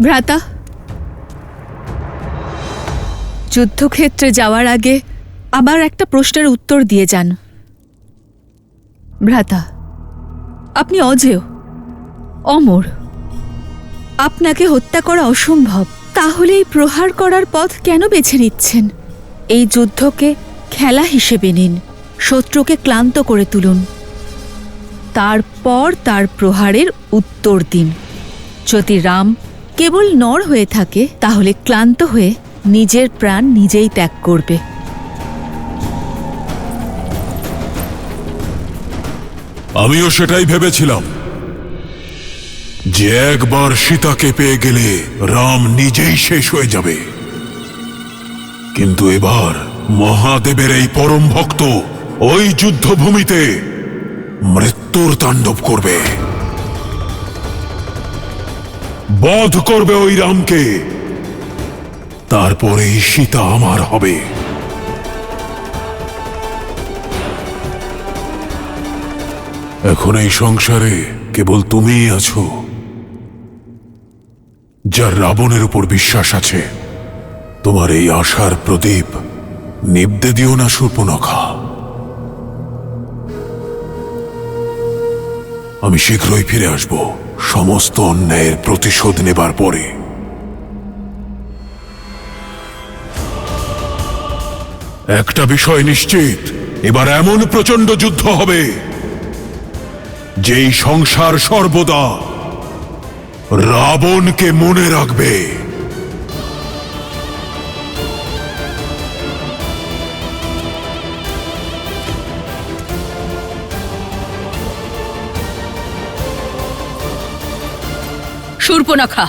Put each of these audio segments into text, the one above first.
ভ্রাতা, যুদ্ধক্ষেত্রে যাওয়ার আগে আবার একটা প্রশ্নের উত্তর দিয়ে যান। ভ্রাতা, আপনি অজেয়, অমর। আপনাকে হত্যা করা অসম্ভব। তাহলে এই প্রহার করার পথ কেন বেছে নিচ্ছেন? এই যুদ্ধকে খেলা হিসেবে নিন, শত্রুকে ক্লান্ত করে তুলুন, তারপর তার প্রহারের উত্তর দিন। যদি রাম কেবল নর হয়ে থাকে তাহলে ক্লান্ত হয়ে নিজের প্রাণ নিজেই ত্যাগ করবে। আমিও সেটাই ভেবেছিলাম যে একবার সীতাকে পেয়ে গেলে রাম নিজেই শেষ হয়ে যাবে, কিন্তু এবার মহাদেবের এই পরম ভক্ত ওই যুদ্ধভূমিতে মৃত্যুর তাণ্ডব করবে, বধ করবে ওই রামকে। তারপরেই সীতা আমার হবে। এখন এই সংসারে কেবল তুমিই আছো যার রাবণের উপর বিশ্বাস আছে। তোমার এই আশার প্রদীপ নিবদে দিও না শূর্পণখা। আমি শীঘ্রই ফিরে আসব সমস্ত অন্যায়ের প্রতিশোধ নেবার পরে। একটা বিষয় নিশ্চিত, এবার এমন প্রচন্ড যুদ্ধ হবে যেই সংসার সর্বদা রাবণকে মনে রাখবে। শূর্পণখা,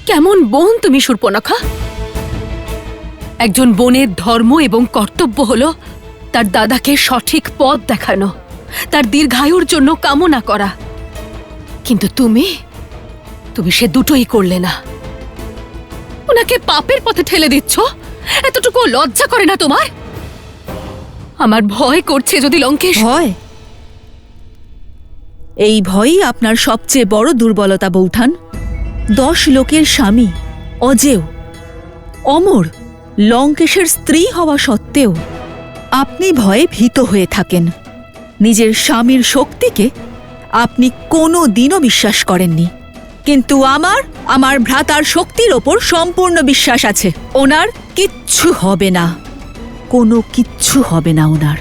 কেমন বোন তুমি শূর্পণখা? একজন বোনের ধর্ম এবং কর্তব্য হলো তার দাদাকে সঠিক পথ দেখানো, তার দীর্ঘায়ুর জন্য কামনা করা। কিন্তু তুমি সে দুটোই করলে না। ওনাকে পাপের পথে ঠেলে দিচ্ছ। এতটুকু লজ্জা করে না তোমার? আমার ভয় করছে যদি লঙ্কেশ। ভয়? এই ভয়ই আপনার সবচেয়ে বড় দুর্বলতা বৌঠান। 10 লোকের স্বামী, অজেয়, অমর, লঙ্কেশের স্ত্রী হওয়া সত্ত্বেও আপনি ভয়ে ভীত হয়ে থাকেন। নিজের স্বামীর শক্তিকে আপনি কোনো দিনও বিশ্বাস করেননি, কিন্তু আমার ভ্রাতার শক্তির ওপর সম্পূর্ণ বিশ্বাস আছে। ওনার কিচ্ছু হবে না, কোনো কিচ্ছু হবে না ওনার।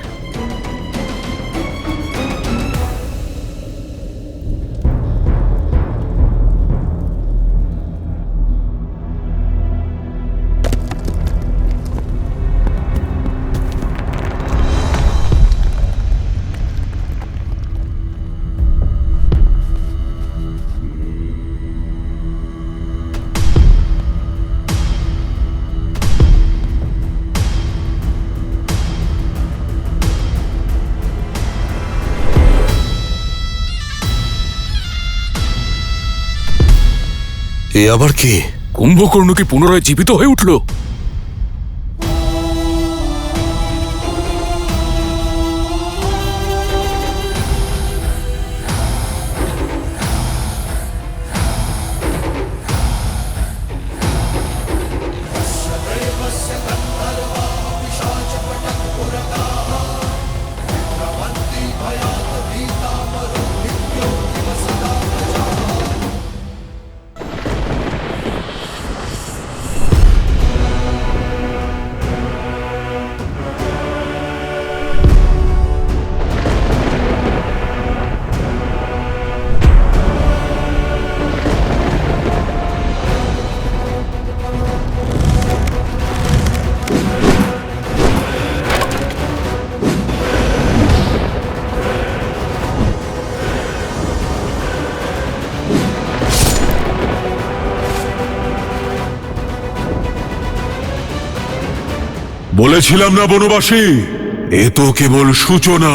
এ আবার কি? কুম্ভকর্ণ কি পুনরায় জীবিত হয়ে উঠল? বলেছিলাম না বনবাসী, এ তো কেবল সূচনা।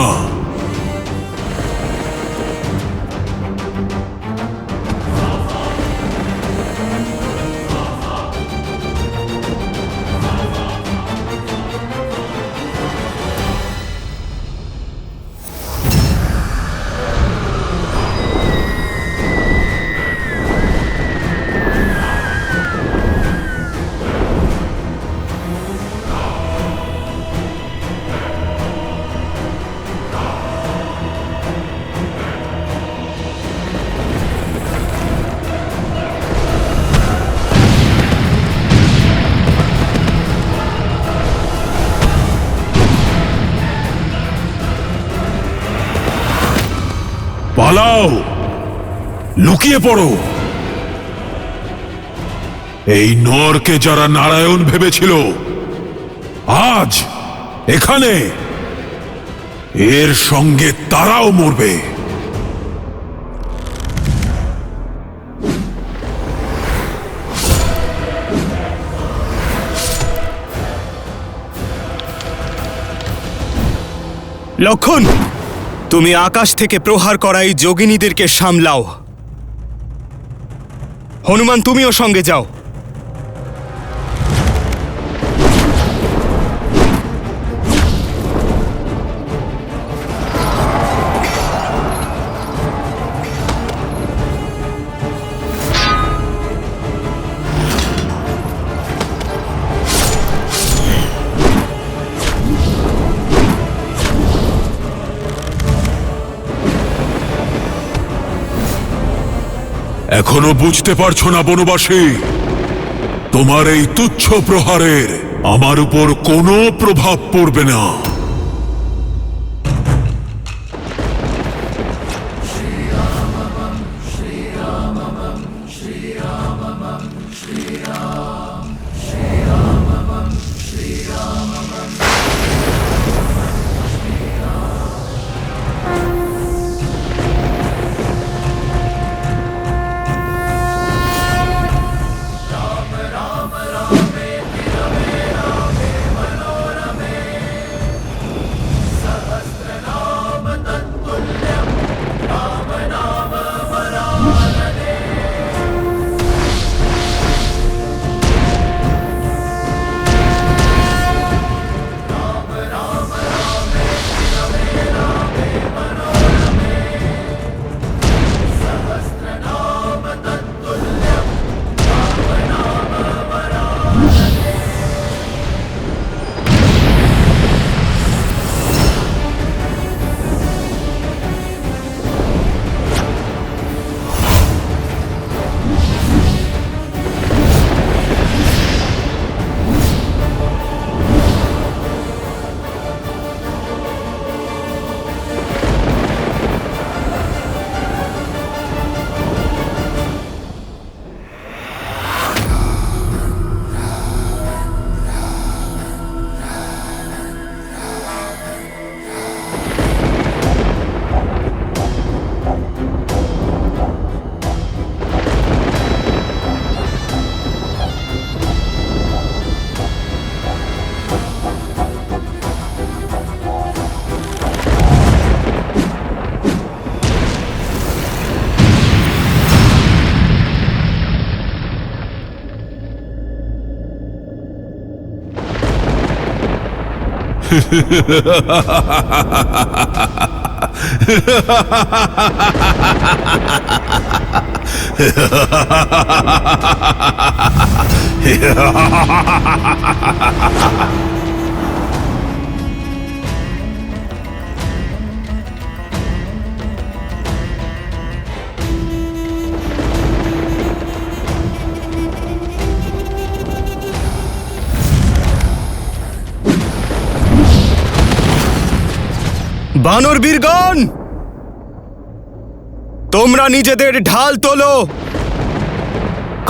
পালাও, লুকিয়ে পড়ো। এই নরকে যারা নারায়ণ ভেবেছিল, আজ এখানে এর সঙ্গে তারাও মরবে। লক্ষণ, তুমি আকাশ থেকে প্রহার করা এই যোগিনীদেরকে সামলাও। হনুমান, তুমিও সঙ্গে যাও। এখনো বুঝতে পারছো না বনবাসী? তোমার এই তুচ্ছ প্রহারের আমার উপর কোনো প্রভাব পড়বে না। বানর বীরগণ, তোমরা নিজেদের ঢাল তোলো।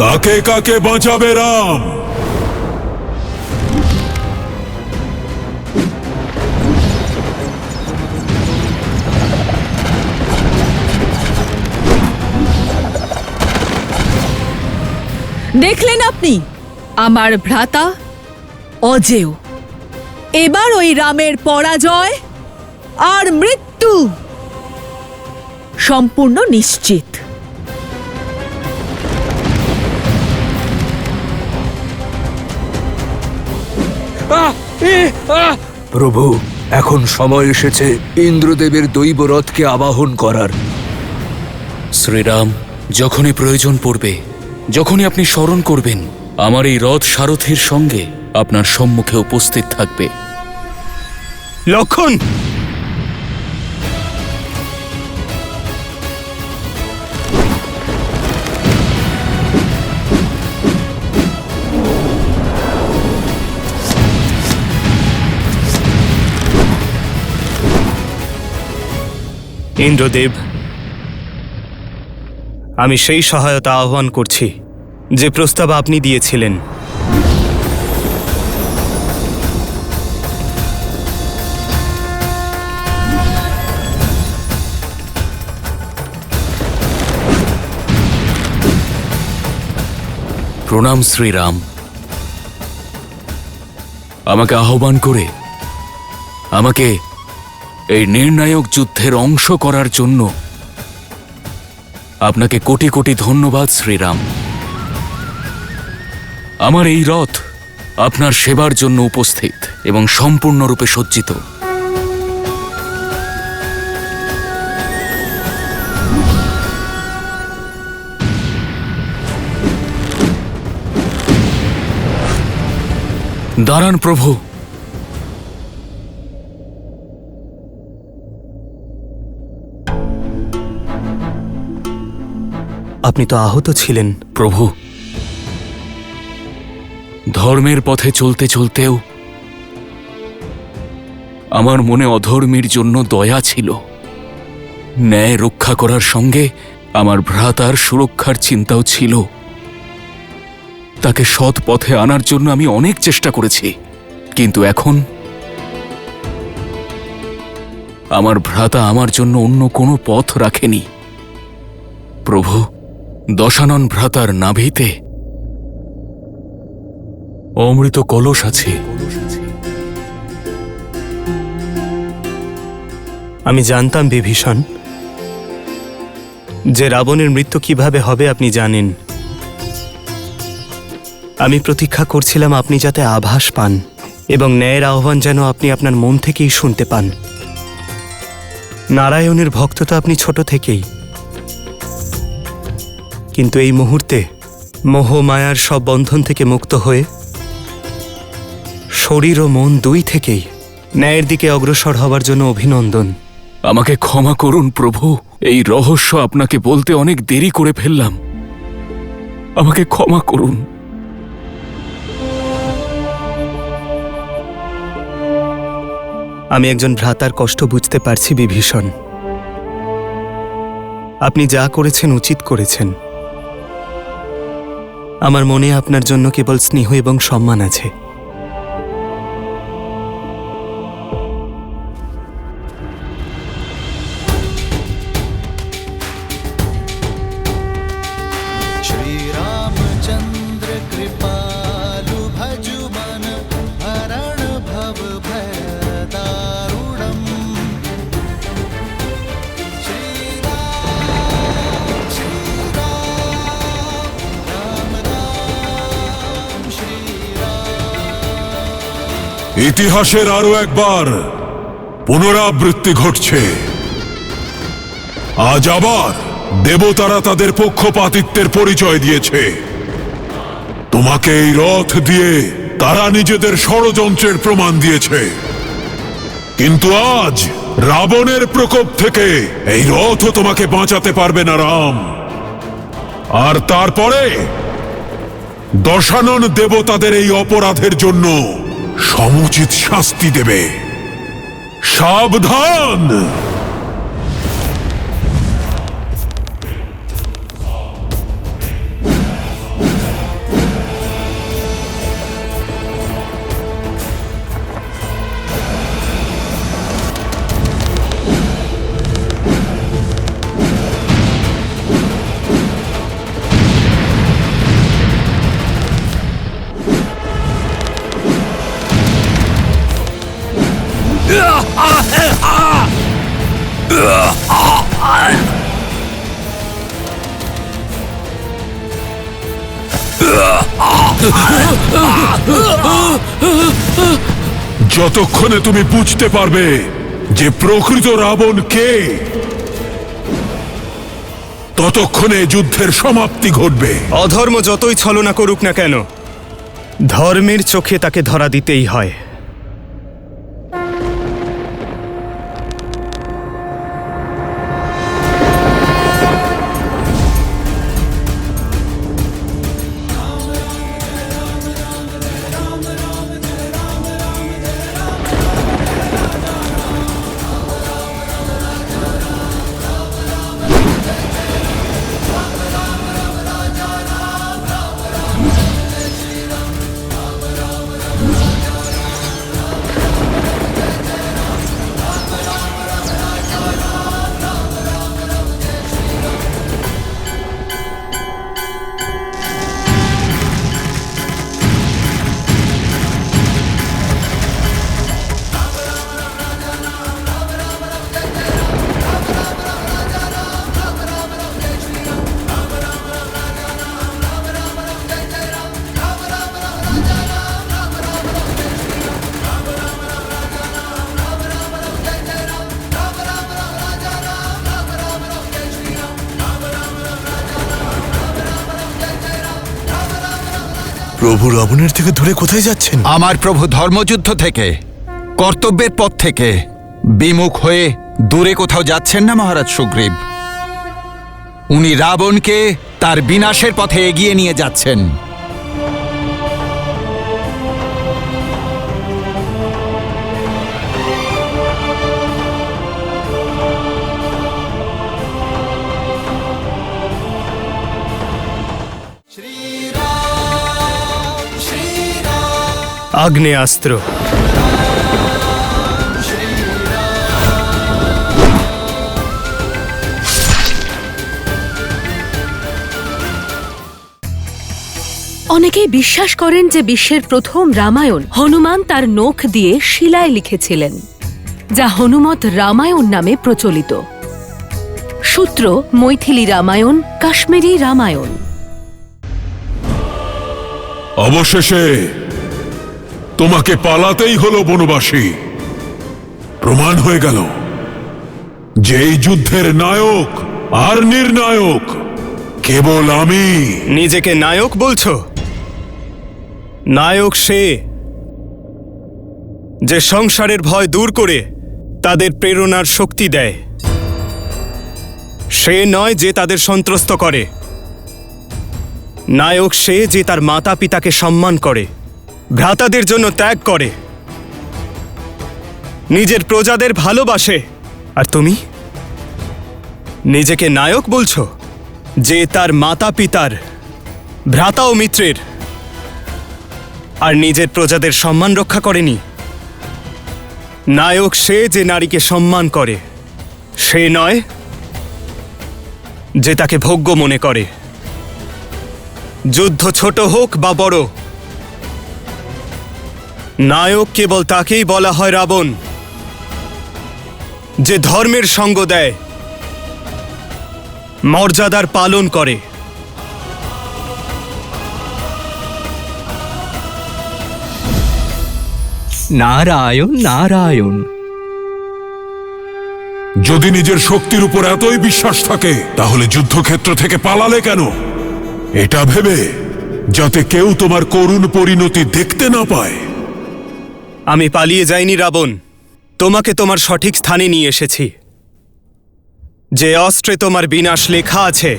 কাকে কাকে বাঁচাবে রাম? দেখলেন আপনি আমার ভ্রাতা অজেয়। এবার ওই রামের পরাজয় আর মৃত্যু সম্পূর্ণ নিশ্চিত। প্রভু, এখন সময় এসেছে ইন্দ্রদেবের দৈব রথকে আবাহন করার। শ্রীরাম, যখনই প্রয়োজন পড়বে, যখনই আপনি স্মরণ করবেন, আমার এই রথ সারথীর সঙ্গে আপনার সম্মুখে উপস্থিত থাকবে। লক্ষণ, ইন্দ্রদেব, আমি সেই সহায়তা আহ্বান করছি যে প্রস্তাব আপনি দিয়েছিলেন। প্রণাম শ্রীরাম। আমাকে আহ্বান করে আমাকে এই নির্ণায়ক যুদ্ধের অংশ করার জন্য আপনাকে কোটি কোটি ধন্যবাদ শ্রীরাম। আমার এই রথ আপনার সেবার জন্য উপস্থিত এবং সম্পূর্ণরূপে সজ্জিত। দাঁড়ান প্রভু। আপনি তো আহত ছিলেন। প্রভু, ধর্মের পথে চলতে চলতেও আমার মনে অধর্মীর জন্য দয়া ছিল। ন্যায় রক্ষা করার সঙ্গে আমার ভ্রাতার সুরক্ষার চিন্তাও ছিল। তাকে সৎ পথে আনার জন্য আমি অনেক চেষ্টা করেছি, কিন্তু এখন আমার ভ্রাতা আমার জন্য অন্য কোনো পথ রাখেনি। প্রভু, দশানন ভ্রাতার নাভিতে অমৃত কলস আছে। আমি জানতাম বিভীষণ যে রাবণের মৃত্যু কিভাবে হবে আপনি জানেন। আমি প্রতীক্ষা করছিলাম আপনি যাতে আভাস পান এবং ন্যায়ের আহ্বান যেন আপনি আপনার মন থেকেই শুনতে পান। নারায়ণের ভক্ত তো আপনি ছোট থেকেই, কিন্তু এই মুহূর্তে মোহ মায়ার সব বন্ধন থেকে মুক্ত হয়ে শরীর ও মন দুই থেকেই ন্যায়ের দিকে অগ্রসর হবার জন্য অভিনন্দন। আমাকে ক্ষমা করুন প্রভু, এই রহস্য আপনাকে বলতে অনেক দেরি করে ফেললাম। আমাকে ক্ষমা করুন। আমি একজন ভ্রাতার কষ্ট বুঝতে পারছি বিভীষণ। আপনি যা করেছেন উচিত করেছেন। আমার মনে আপনার জন্য কেবল স্নেহ এবং সম্মান আছে। श्रीरामचन्द्र कृपालु भजु मन हरण भव भय दारुणम्। श्रीराम श्रीराम राम राम श्रीराम। ইতিহাসের আরো একবার পুনরাবৃত্তি ঘটছে। আজ আবার দেবতারা তাদের পক্ষপাতিত্বের পরিচয় দিয়েছে। তোমাকে এই রথ দিয়ে তারা নিজেদের ষড়যন্ত্রের প্রমাণ দিয়েছে, কিন্তু আজ রাবণের প্রকোপ থেকে এই রথও তোমাকে বাঁচাতে পারবে না রাম। আর তারপরে দশানন দেবতাদের এই অপরাধের জন্য সমুচিত শাস্তি দেবে। সাবধান! যতক্ষণে তুমি বুঝতে পারবে যে প্রকৃত রাবণ কে, ততক্ষণে যুদ্ধের সমাপ্তি ঘটবে। অধর্ম যতই ছলনা করুক না কেন, ধর্মের চোখে তাকে ধরা দিতেই হয়। প্রভু রাবণের থেকে দূরে কোথায় যাচ্ছেন? আমার প্রভু ধর্মযুদ্ধ থেকে, কর্তব্যের পথ থেকে বিমুখ হয়ে দূরে কোথাও যাচ্ছেন না মহারাজ সুগ্রীব। উনি রাবণকে তার বিনাশের পথে এগিয়ে নিয়ে যাচ্ছেন। আগ্নেয়াস্ত্র। অনেকেই বিশ্বাস করেন যে বিশ্বের প্রথম রামায়ণ হনুমান তার নখ দিয়ে শিলায় লিখেছিলেন, যা হনুমত রামায়ণ নামে প্রচলিত। সূত্র মৈথিলী রামায়ণ, কাশ্মীরি রামায়ণ। অবশেষে তোমাকে পালাতেই হলো বনবাসী। প্রমাণ হয়ে গেল যে এই যুদ্ধের নায়ক আর নির্ণায়ক কেবল আমি। নিজেকে নায়ক বলছো? নায়ক সে যে সংসারের ভয় দূর করে তাদের প্রেরণার শক্তি দেয়। সে নয় যে তাদের সন্ত্রস্ত করে। নায়ক সে যে তার মাতা পিতাকে সম্মান করে, ভ্রাতাদের জন্য ত্যাগ করে, নিজের প্রজাদের ভালোবাসে। আর তুমি নিজেকে নায়ক বলছো যে তার মাতা পিতার, ভ্রাতা ও মিত্রের আর নিজের প্রজাদের সম্মান রক্ষা করেনি। নায়ক সে যে নারীকে সম্মান করে, সে নয় যে তাকে ভোগ্য মনে করে। যুদ্ধ ছোট হোক বা বড়, নায়ক কেবল তাকেই বলা হয় রাবণ যে ধর্মের সঙ্গ দেয়, মর্যাদার পালন করে। নারায়ণ নারায়ণ। যদি নিজের শক্তির উপর এতই বিশ্বাস থাকে তাহলে যুদ্ধক্ষেত্র থেকে পালালে কেন? এটা ভেবে যাতে কেউ তোমার করুণ পরিণতি দেখতে না পায়। আমি পালিয়ে যাইনি রাবণ, তোমাকে তোমার সঠিক স্থানে নিয়ে এসেছি। যে অস্ত্রে তোমার বিনাশ লেখা আছে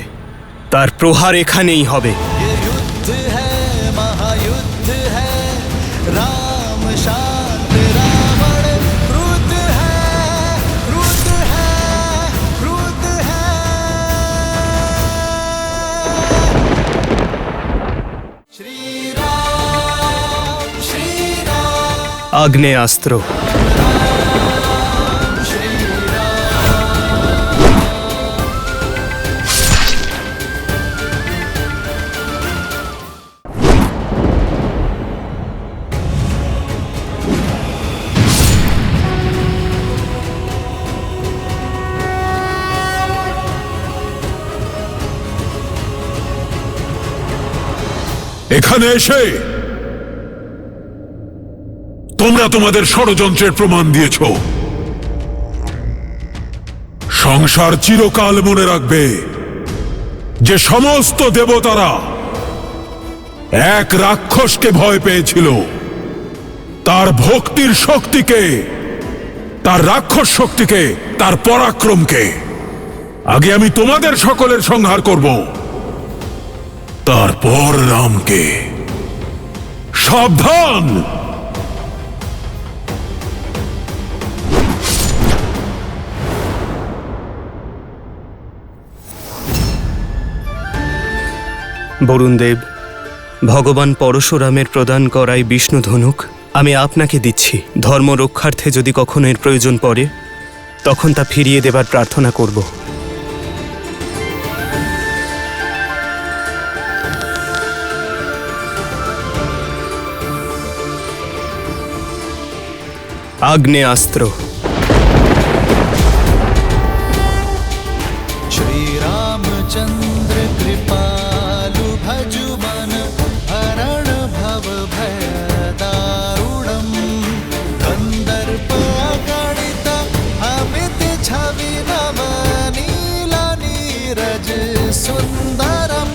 তার প্রহার এখানেই হবে। ये युद्ध है महायुद्ध है राम शांत रावण क्रुद्ध है क्रुद्ध है क्रुद्ध है श्री राम আগ্নেয়াস্ত্র। এখানে এসে তোমরা তোমাদের ষড়যন্ত্রের প্রমাণ দিয়েছ। সংসার চিরকাল মনে রাখবে যে সমস্ত দেবতারা এক রাক্ষসকে ভয় পেয়েছিল, তার ভক্তির শক্তিকে, তার রাক্ষস শক্তিকে, তার পরাক্রমকে। আগে আমি তোমাদের সকলের সংহার করব, তারপর রামকে। সাবধান! বরুণদেব, ভগবান পরশুরামের প্রদান করাই বিষ্ণু ধনুক আমি আপনাকে দিচ্ছি। ধর্ম রক্ষার্থে যদি কখনো এর প্রয়োজন পড়ে তখন তা ফিরিয়ে দেবার প্রার্থনা করব। আগ্নেয়াস্ত্র। श्री रामचंद्र कृपालु भजु मन हरण भव भय दारुणम गंधर्प गणित अमित छवि नव नीला नीरज सुंदरम।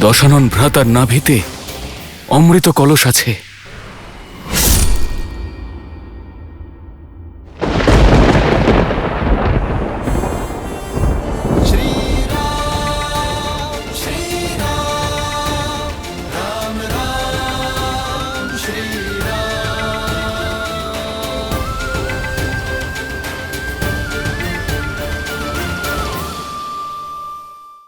দশানন ভ্রাতার নাভিতে অমৃত কলস আছে।